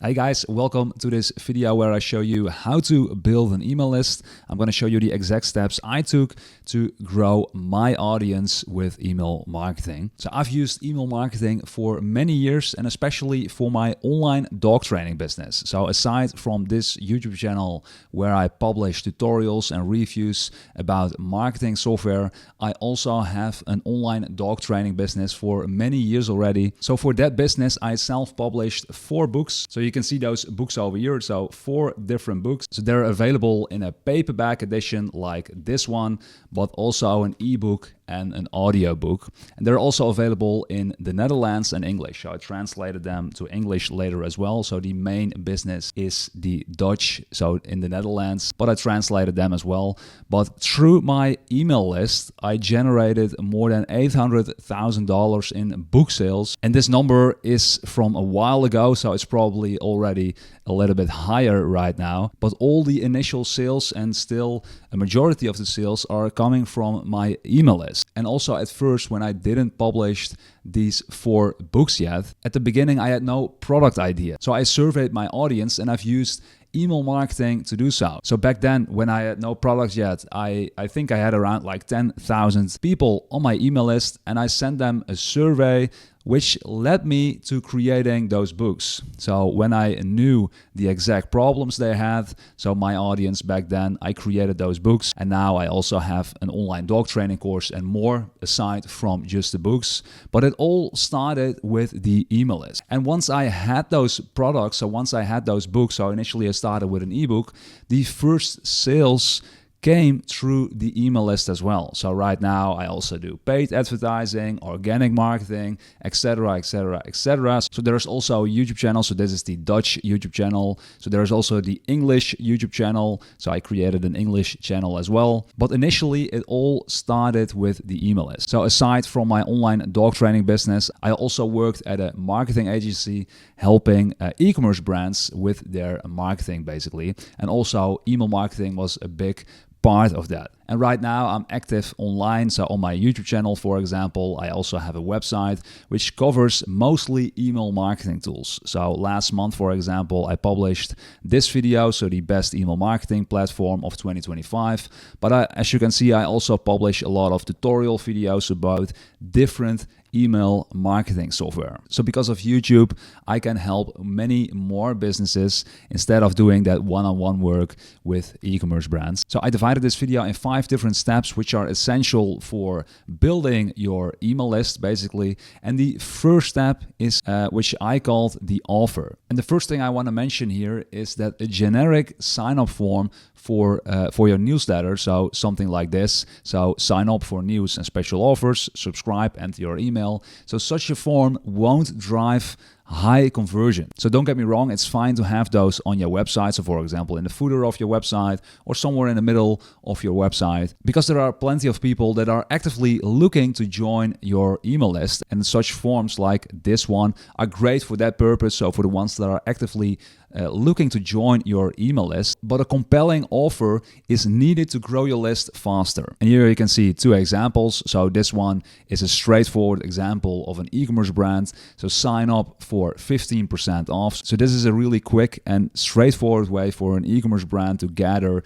Hey guys, welcome to this video where I show you how to build an email list. I'm going to show you the exact steps I took to grow my audience with email marketing. So I've used email marketing for many years and especially for my online dog training business. So aside from this YouTube channel where I publish tutorials and reviews about marketing software, I also have an online dog training business for many years already. So for that business, I self-published 4 books. So you can see those books over here. So 4 different books. So they're available in a paperback edition like this one, but also an ebook and an audiobook. And they're also available in the Netherlands and English. So I translated them to English later as well. So the main business is the Dutch, so in the Netherlands, but I translated them as well. But through my email list, I generated more than $800,000 in book sales. And this number is from a while ago, so it's probably already a little bit higher right now. But all the initial sales and still a majority of the sales are coming from my email list. And also at first, when I didn't publish these 4 books yet, at the beginning I had no product idea. So I surveyed my audience and I've used email marketing to do so. So back then, when I had no products yet, I think I had around like 10,000 people on my email list, and I sent them a survey which led me to creating those books. So when I knew the exact problems they had, so my audience back then, I created those books. And now I also have an online dog training course and more aside from just the books. But it all started with the email list. And once I had those products, so once I had those books, so initially I started with an ebook, the first sales came through the email list as well. So right now I also do paid advertising, organic marketing, etc, etc, etc. So there's also a YouTube channel. So this is the Dutch YouTube channel. So there's also the English YouTube channel. So I created an English channel as well. But initially it all started with the email list. So aside from my online dog training business, I also worked at a marketing agency helping e-commerce brands with their marketing basically. And also email marketing was a big part of that. And right now I'm active online. So on my YouTube channel, for example, I also have a website which covers mostly email marketing tools. So last month, for example, I published this video, so the best email marketing platform of 2025. But as you can see, I also publish a lot of tutorial videos about different email marketing software. So because of YouTube, I can help many more businesses instead of doing that one-on-one work with e-commerce brands. So I divided this video in 5 different steps which are essential for building your email list basically. And the first step is which I called the offer. And the first thing I want to mention here is that a generic sign-up form for your newsletter, so something like this, so sign up for news and special offers, subscribe, enter your email. So such a form won't drive high conversion. So don't get me wrong, it's fine to have those on your website. So for example, in the footer of your website or somewhere in the middle of your website, because there are plenty of people that are actively looking to join your email list. And such forms like this one are great for that purpose. So for the ones that are actively looking to join your email list, but a compelling offer is needed to grow your list faster. And here you can see 2 examples. So this one is a straightforward example of an e-commerce brand. So sign up for 15% off. So this is a really quick and straightforward way for an e-commerce brand to gather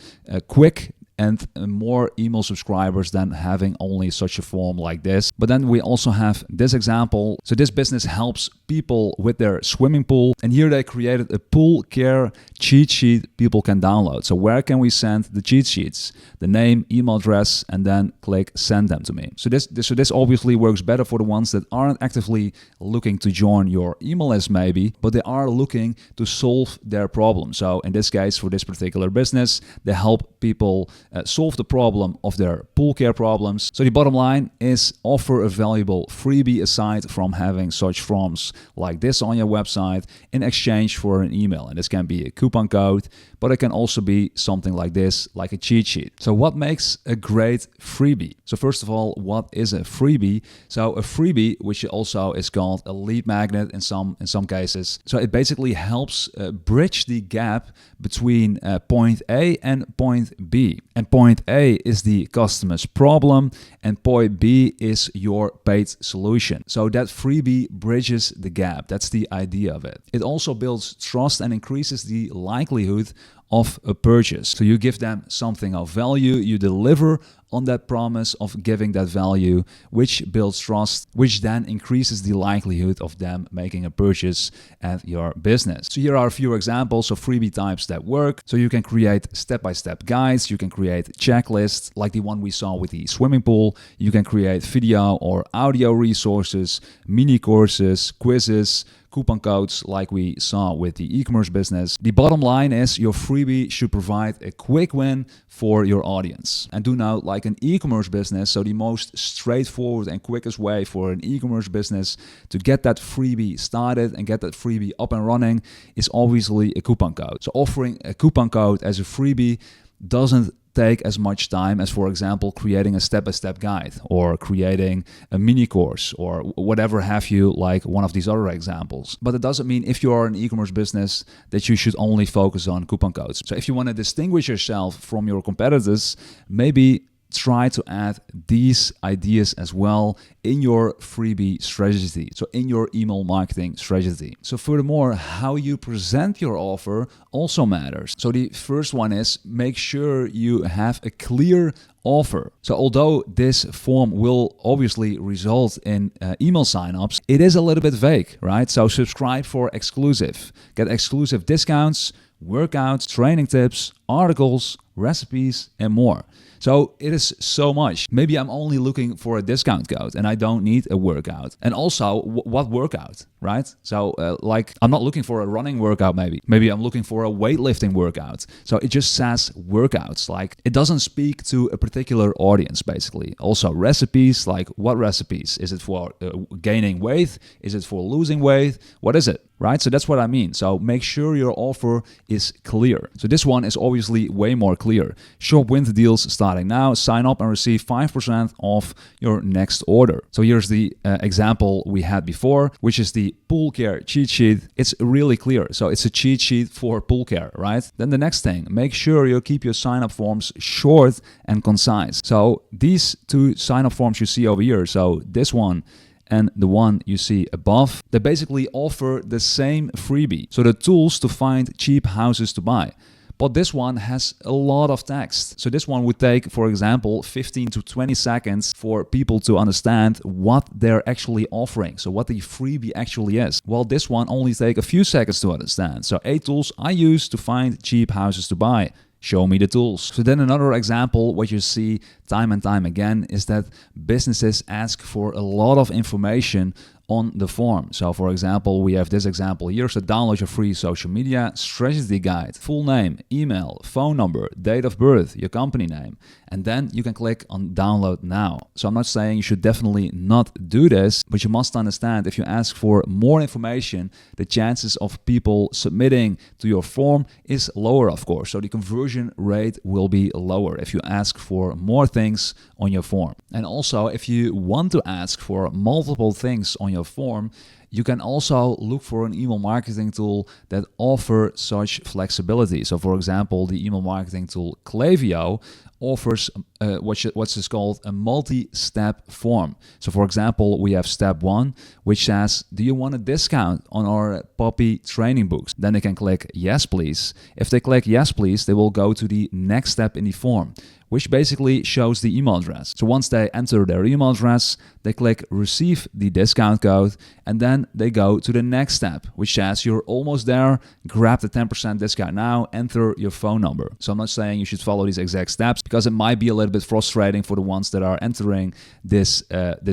quick and more email subscribers than having only such a form like this. But then we also have this example. So this business helps people with their swimming pool. And here they created a pool care cheat sheet people can download. So where can we send the cheat sheets? The name, email address, and then click send them to me. So this obviously works better for the ones that aren't actively looking to join your email list maybe, but they are looking to solve their problem. So in this case, for this particular business, they help people solve the problem of their pool care problems. So the bottom line is offer a valuable freebie aside from having such forms like this on your website in exchange for an email. And this can be a coupon code, but it can also be something like this, like a cheat sheet. So what makes a great freebie? So first of all, what is a freebie? So a freebie, which also is called a lead magnet in some cases. So it basically helps bridge the gap between point A and point B. And And point A is the customer's problem, and point B is your paid solution. So that freebie bridges the gap. That's the idea of it. It also builds trust and increases the likelihood of a purchase. So you give them something of value, you deliver on that promise of giving that value, which builds trust, which then increases the likelihood of them making a purchase at your business. So here are a few examples of freebie types that work. So you can create step-by-step guides, you can create checklists like the one we saw with the swimming pool, you can create video or audio resources, mini courses, quizzes, coupon codes like we saw with the e-commerce business. The bottom line is your freebie should provide a quick win for your audience. And do note, like an e-commerce business, so the most straightforward and quickest way for an e-commerce business to get that freebie started and get that freebie up and running is obviously a coupon code. So offering a coupon code as a freebie doesn't take as much time as, for example, creating a step-by-step guide or creating a mini course or whatever have you, like one of these other examples. But it doesn't mean if you are an e-commerce business that you should only focus on coupon codes. So if you want to distinguish yourself from your competitors, maybe try to add these ideas as well in your freebie strategy, so in your email marketing strategy. So furthermore, how you present your offer also matters. So the first one is make sure you have a clear offer. So although this form will obviously result in email signups, it is a little bit vague, right? So subscribe for exclusive, get exclusive discounts, workouts, training tips, articles, recipes, and more. So it is so much. Maybe I'm only looking for a discount code and I don't need a workout. And also, what workout, right? So like I'm not looking for a running workout maybe. Maybe I'm looking for a weightlifting workout. So it just says workouts. Like it doesn't speak to a particular audience basically. Also recipes, like what recipes? Is it for gaining weight? Is it for losing weight? What is it? Right? So that's what I mean. So make sure your offer is clear. So this one is obviously way more clear. Shop winter deals starting now. Sign up and receive 5% off your next order. So here's the example we had before, which is the pool care cheat sheet. It's really clear. So it's a cheat sheet for pool care, right? Then the next thing, make sure you keep your sign up forms short and concise. So these two sign up forms you see over here. So this one and the one you see above, they basically offer the same freebie. So the tools to find cheap houses to buy. But this one has a lot of text. So this one would take, for example, 15 to 20 seconds for people to understand what they're actually offering. So what the freebie actually is. While this one only takes a few seconds to understand. So 8 tools I use to find cheap houses to buy. Show me the tools. So then another example, what you see time and time again, is that businesses ask for a lot of information on the form. So for example, we have this example here. So download your free social media strategy guide, full name, email, phone number, date of birth, your company name, and then you can click on download now. So I'm not saying you should definitely not do this, but you must understand if you ask for more information, the chances of people submitting to your form is lower, of course. So the conversion rate will be lower if you ask for more things on your form. And also, if you want to ask for multiple things on your form, you can also look for an email marketing tool that offers such flexibility. So for example, the email marketing tool Klaviyo offers what's called a multi-step form. So for example, we have step 1, which says, do you want a discount on our puppy training books? Then they can click yes, please. If they click yes, please, they will go to the next step in the form, which basically shows the email address. So once they enter their email address, they click receive the discount code, and then they go to the next step, which says you're almost there, grab the 10% discount now, enter your phone number. So I'm not saying you should follow these exact steps because it might be a little bit frustrating for the ones that are entering this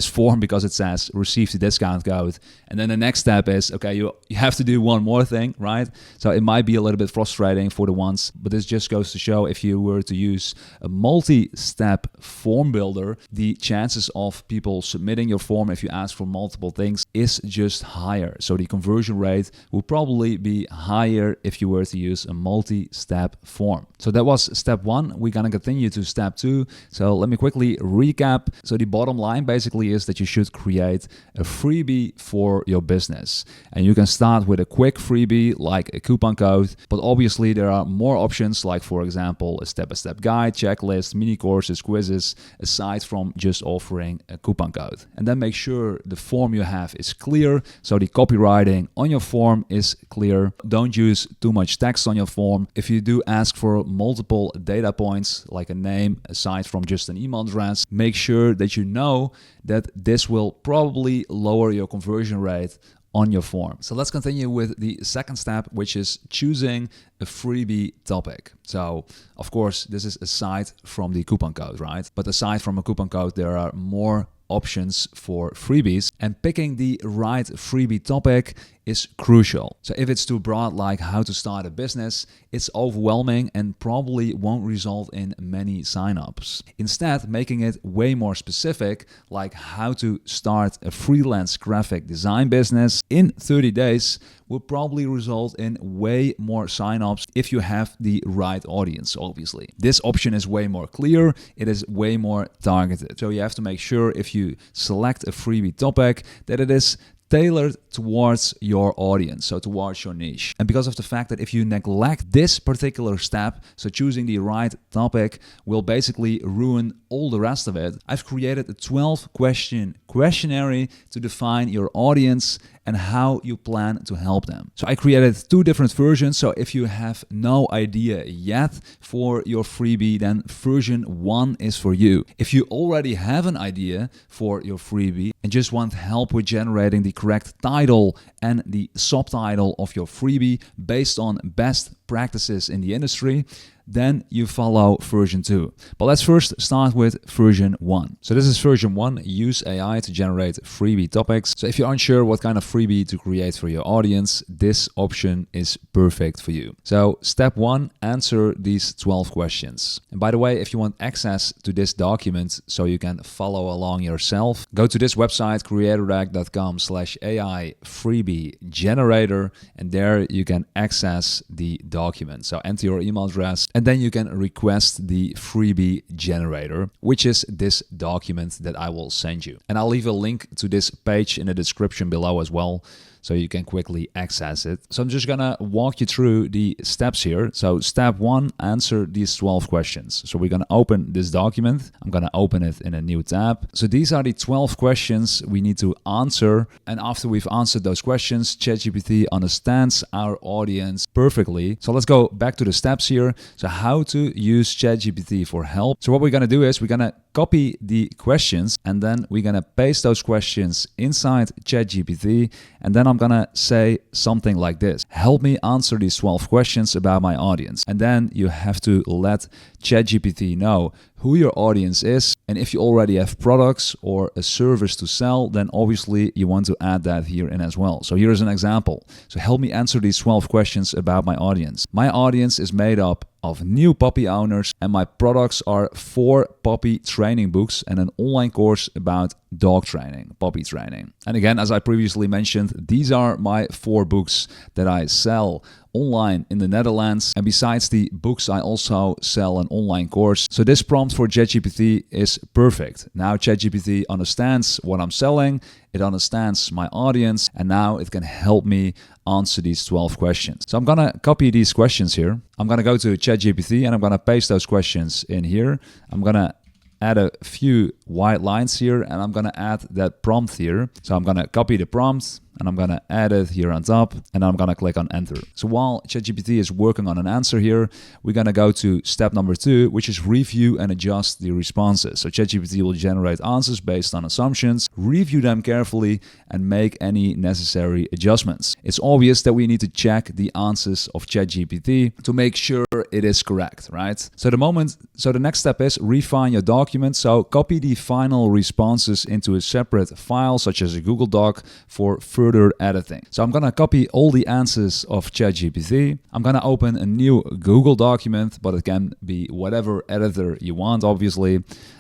form because it says receive the discount code. And then the next step is, okay, you have to do one more thing, right? So it might be a little bit frustrating for the ones, but this just goes to show if you were to use a multi-step form builder, the chances of people submitting your form if you ask for multiple things is just just higher. So the conversion rate will probably be higher if you were to use a multi-step form. So that was step 1. We're gonna continue to step 2. So let me quickly recap. So the bottom line basically is that you should create a freebie for your business. And you can start with a quick freebie like a coupon code, but obviously there are more options, like for example, a step-by-step guide, checklist, mini courses, quizzes, aside from just offering a coupon code. And then make sure the form you have is clear. So the copywriting on your form is clear. Don't use too much text on your form. If you do ask for multiple data points, like a name, aside from just an email address, make sure that you know that this will probably lower your conversion rate on your form. So let's continue with the second step, which is choosing a freebie topic. So of course, this is aside from the coupon code, right? But aside from a coupon code, there are more options for freebies, and picking the right freebie topic is crucial. So if it's too broad, like how to start a business, it's overwhelming and probably won't result in many signups. Instead, making it way more specific, like how to start a freelance graphic design business in 30 days, will probably result in way more signups if you have the right audience, obviously. This option is way more clear, it is way more targeted. So you have to make sure if you select a freebie topic that it is tailored towards your audience, so towards your niche. And because of the fact that if you neglect this particular step, so choosing the right topic will basically ruin all the rest of it, I've created a 12-question questionnaire to define your audience and how you plan to help them. So I created 2 different versions. So if you have no idea yet for your freebie, then version 1 is for you. If you already have an idea for your freebie and just want help with generating the correct title and the subtitle of your freebie based on best practices in the industry, then you follow version 2. But let's first start with version 1. So this is version 1, use AI to generate freebie topics. So if you're unsure what kind of freebie to create for your audience, this option is perfect for you. So step 1, answer these 12 questions. And by the way, if you want access to this document so you can follow along yourself, go to this website, creatorrack.com/AI freebie generator, and there you can access the document. So enter your email address, and then you can request the freebie generator, which is this document that I will send you. And I'll leave a link to this page in the description below as well, so you can quickly access it. So I'm just gonna walk you through the steps here. So step 1, answer these 12 questions. So we're gonna open this document. I'm gonna open it in a new tab. So these are the 12 questions we need to answer. And after we've answered those questions, ChatGPT understands our audience perfectly. So let's go back to the steps here. So how to use ChatGPT for help. So what we're gonna do is we're gonna copy the questions, and then we're gonna paste those questions inside ChatGPT, and then I'm gonna say something like this: help me answer these 12 questions about my audience. And then you have to let ChatGPT know who your audience is, and if you already have products or a service to sell, then obviously you want to add that here in as well. So here's an example. So help me answer these 12 questions about my audience. My audience is made up of new puppy owners, and my products are 4 puppy training books and an online course about dog training, puppy training. And again, as I previously mentioned, these are my 4 books that I sell online in the Netherlands. And besides the books, I also sell an online course. So this prompt for ChatGPT is perfect. Now ChatGPT understands what I'm selling, it understands my audience, and now it can help me answer these 12 questions. So I'm gonna copy these questions here. I'm gonna go to ChatGPT and I'm gonna paste those questions in here. I'm gonna add a few white lines here, and I'm gonna add that prompt here. So I'm gonna copy the prompt and I'm gonna add it here on top, and I'm gonna click on enter. So while ChatGPT is working on an answer here, we're gonna go to step number 2, which is review and adjust the responses. So ChatGPT will generate answers based on assumptions, review them carefully, and make any necessary adjustments. It's obvious that we need to check the answers of ChatGPT to make sure it is correct, right? So the next step is refine your document. So copy the final responses into a separate file, such as a Google Doc, for further further editing. So I'm going to copy all the answers of ChatGPT. I'm going to open a new Google document, but it can be whatever editor you want, obviously.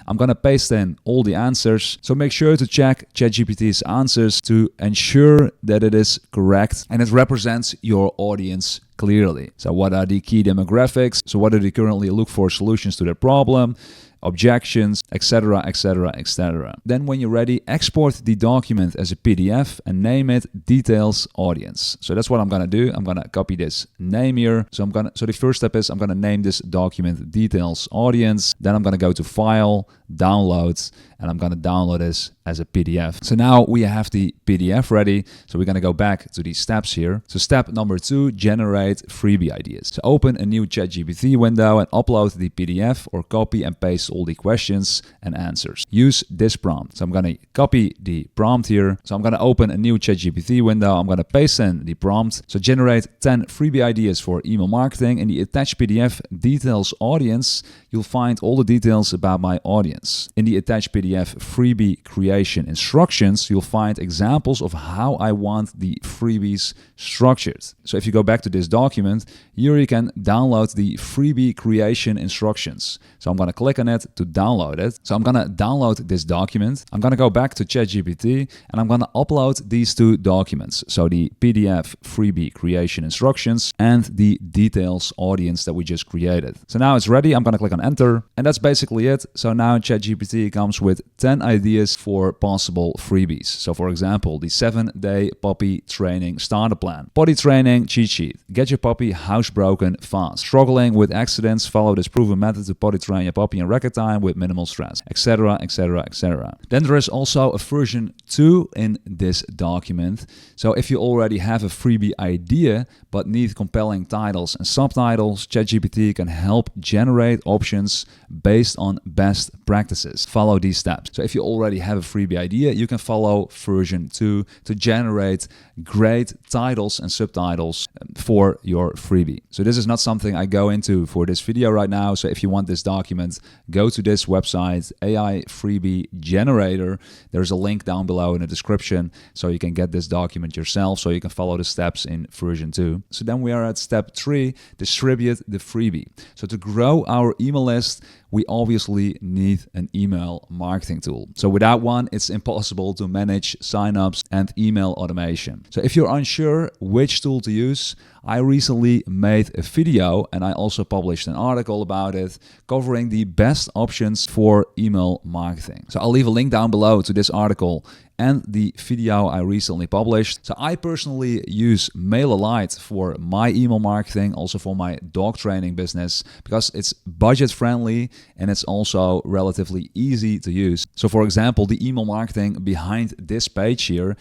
I'm going to paste in all the answers. So make sure to check ChatGPT's answers to ensure that it is correct and it represents your audience clearly. So what are the key demographics? So what do they currently look for solutions to their problem? Objections, etc., etc., etc. Then when you're ready, export the document as a PDF and name it details audience. So that's what I'm going to do. I'm going to copy this name here. So the first step is I'm going to name this document details audience. Then I'm going to go to file, download, and I'm going to download this as a PDF. So now we have the PDF ready. So we're going to go back to these steps here. So step number 2, generate freebie ideas. So open a new ChatGPT window and upload the PDF or copy and paste all the questions and answers. Use this prompt. So I'm going to copy the prompt here. So I'm going to open a new ChatGPT window. I'm going to paste in the prompt. So generate 10 freebie ideas for email marketing. In the attached PDF details audience, you'll find all the details about my audience. In the attached PDF freebie creation instructions, you'll find examples of how I want the freebies structured. So if you go back to this document, here you can download the freebie creation instructions. So I'm going to click on it to download it. So I'm going to download this document. I'm going to go back to ChatGPT and I'm going to upload these two documents. So the PDF freebie creation instructions and the details audience that we just created. So now it's ready. I'm going to click on enter and that's basically it. So now ChatGPT comes with 10 ideas for possible freebies. So for example, the 7-day puppy training starter plan, potty training cheat sheet, get your puppy housebroken fast, struggling with accidents, follow this proven method to potty train your puppy in record time with minimal stress, etc., etc., etc. Then there is also a version 2 in this document. So if you already have a freebie idea but need compelling titles and subtitles, ChatGPT can help generate options based on best practices. Follow these steps. So if you already have a freebie idea, you can follow version 2 to generate great titles and subtitles for your freebie. So this is not something I go into for this video right now. So if you want this document, go to this website, AI Freebie Generator. There's a link down below in the description so you can get this document yourself, so you can follow the steps in version 2. So then we are at step 3, distribute the freebie. So to grow our email list, we obviously need an email marketing tool. So without one, it's impossible to manage signups and email automation. So if you're unsure which tool to use, I recently made a video and I also published an article about it covering the best options for email marketing. So I'll leave a link down below to this article and the video I recently published. So I personally use MailerLite for my email marketing, also for my dog training business, because it's budget friendly and it's also relatively easy to use. So for example, the email marketing behind this page here,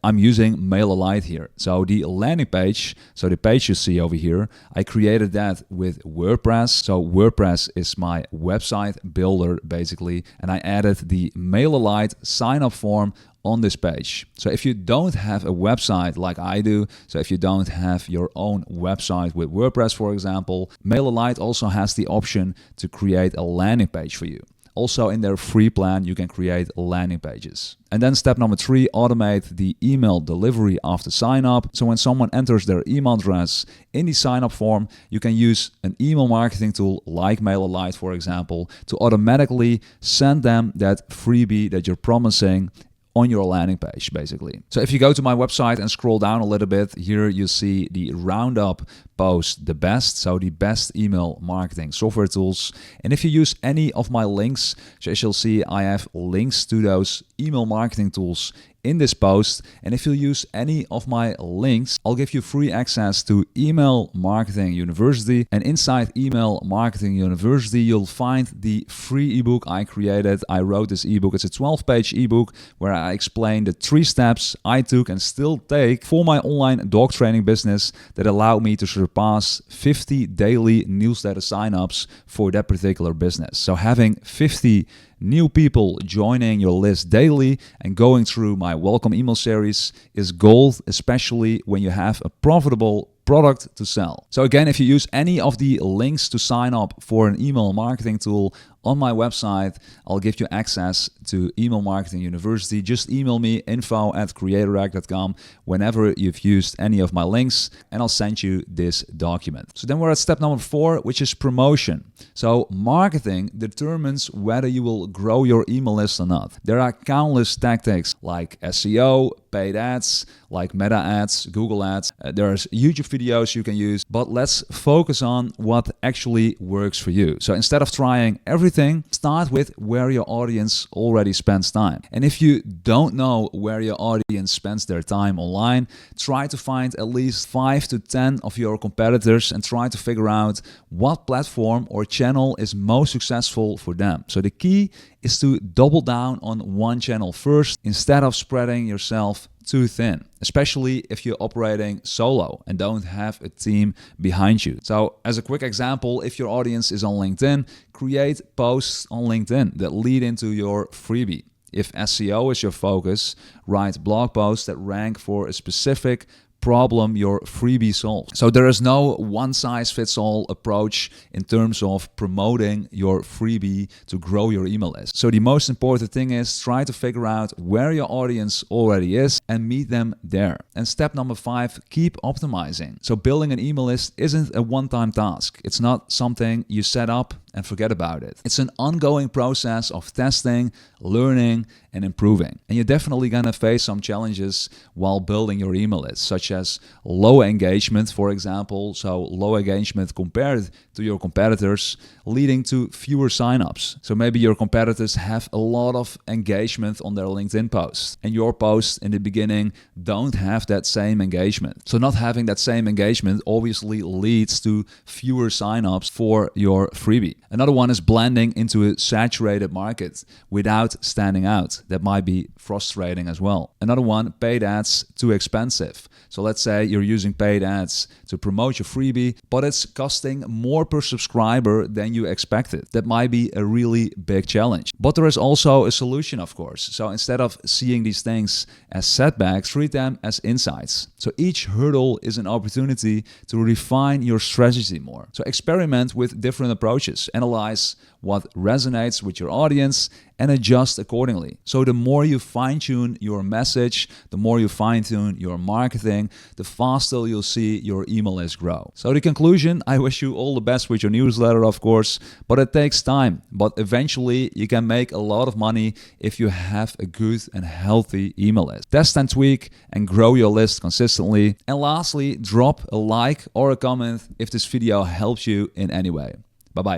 I'm using MailerLite here. So the landing page, so the page you see over here, I created that with WordPress. So WordPress is my website builder basically, and I added the MailerLite sign up form on this page. So if you don't have a website like I do, so if you don't have your own website with WordPress, for example, MailerLite also has the option to create a landing page for you. Also in their free plan, you can create landing pages. And then step number 3, automate the email delivery after sign up. So when someone enters their email address in the sign up form, you can use an email marketing tool like MailerLite, for example, to automatically send them that freebie that you're promising on your landing page, basically. So if you go to my website and scroll down a little bit, here you see the roundup post, the best, so the best email marketing software tools. And if you use any of my links, so as you'll see, I have links to those email marketing tools in this post. And if you use any of my links, I'll give you free access to Email Marketing University. And inside Email Marketing University, you'll find the free ebook I created. I wrote this ebook. It's a 12-page ebook where I explain the 3 steps I took and still take for my online dog training business that allowed me to surpass 50 daily newsletter signups for that particular business. So having 50 new people joining your list daily and going through my welcome email series is gold, especially when you have a profitable product to sell. So again, if you use any of the links to sign up for an email marketing tool on my website, I'll give you access to Email Marketing University. Just email me info@creatorrack.com whenever you've used any of my links, and I'll send you this document. So then we're at step number 4, which is promotion. So marketing determines whether you will grow your email list or not. There are countless tactics like SEO, paid ads, like meta ads, Google ads. There's YouTube videos you can use, but let's focus on what actually works for you. So instead of trying everything, start with where your audience already spends time. And if you don't know where your audience spends their time online, try to find at least 5 to 10 of your competitors and try to figure out what platform or channel is most successful for them. So the key is to double down on one channel first instead of spreading yourself too thin, especially if you're operating solo and don't have a team behind you. So as a quick example, if your audience is on LinkedIn, create posts on LinkedIn that lead into your freebie. If SEO is your focus, write blog posts that rank for a specific problem your freebie solves. So there is no one-size-fits-all approach in terms of promoting your freebie to grow your email list. So the most important thing is try to figure out where your audience already is and meet them there. And step number 5, keep optimizing. So building an email list isn't a one-time task. It's not something you set up and forget about it. It's an ongoing process of testing, learning, and improving. And you're definitely gonna face some challenges while building your email list, such as low engagement, for example. So low engagement compared to your competitors, leading to fewer signups. So maybe your competitors have a lot of engagement on their LinkedIn posts, and your posts in the beginning don't have that same engagement. So not having that same engagement obviously leads to fewer signups for your freebie. Another one is blending into a saturated market without standing out. That might be frustrating as well. Another one, paid ads too expensive. So let's say you're using paid ads to promote your freebie, but it's costing more per subscriber than you expected. That might be a really big challenge. But there is also a solution, of course. So instead of seeing these things as setbacks, treat them as insights. So each hurdle is an opportunity to refine your strategy more. So experiment with different approaches. Analyze what resonates with your audience and adjust accordingly. So the more you fine-tune your message, the more you fine-tune your marketing, the faster you'll see your email list grow. So the conclusion, I wish you all the best with your newsletter, of course, but it takes time. But eventually you can make a lot of money if you have a good and healthy email list. Test and tweak and grow your list consistently. And lastly, drop a like or a comment if this video helps you in any way. Bye-bye.